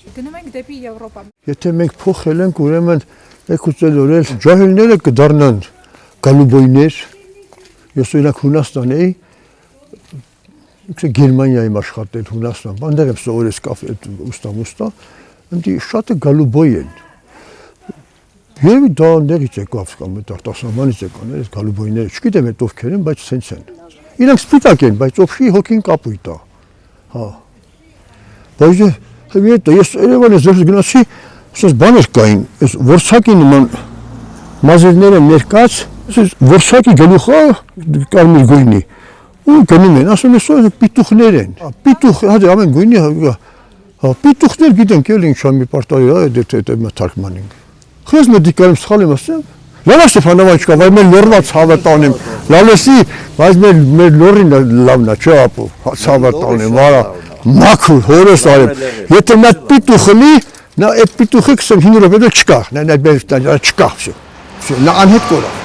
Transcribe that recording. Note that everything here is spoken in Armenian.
Գնում ենք դեպի Եվրոպա։ Եթե մենք փոխել ենք, ուրեմն եք ուզել օրել ջահելները կդառնան գալուբոյներ։ Ես օրինակ Հունաստան էի, Գերմանիայում աշխատել Հունաստան, բանդեր եմ սովորել կաֆե ուստա, ընդ շատը գալուբոյ են։ Երևի դա ներից եկավ կամ Արտասահմանից եկան, այս գալուբոյները, չգիտեմ այդ ովքեր են, բայց սենց են։ Իրանք սպիտակ են, բայց ովշի հոգին կապույտ է։ Հա։ Բայց ես Երևանը զորս գնացի, ասես բաներ կային, այս որսակի նման մազերները ներկած, ասես որսակի գլուխը կարմիր գույնի։ Ու գնում են, ասում են, սա պիտուխներ են։ Պիտուխ, հա ամեն գույնի, հա պիտուխներ գիտենք էլ ինչ մի պարտարի, դե թարգման ենք։ Խես մեդիկալում սխալ եմ ասեմ, լավ է Ստեփանովան չկա, բայց մեր լորնա ցավը տանեմ, լալեսի, բայց մեր լորին լավն է, չէ ապո, ցավը տանեմ, արա, մաքուր, հորս արեմ, եթե նա պիտուխ լի, նա այդ պիտուխը 25 րոպե չկա, նա չկա, նա անհետ կորա։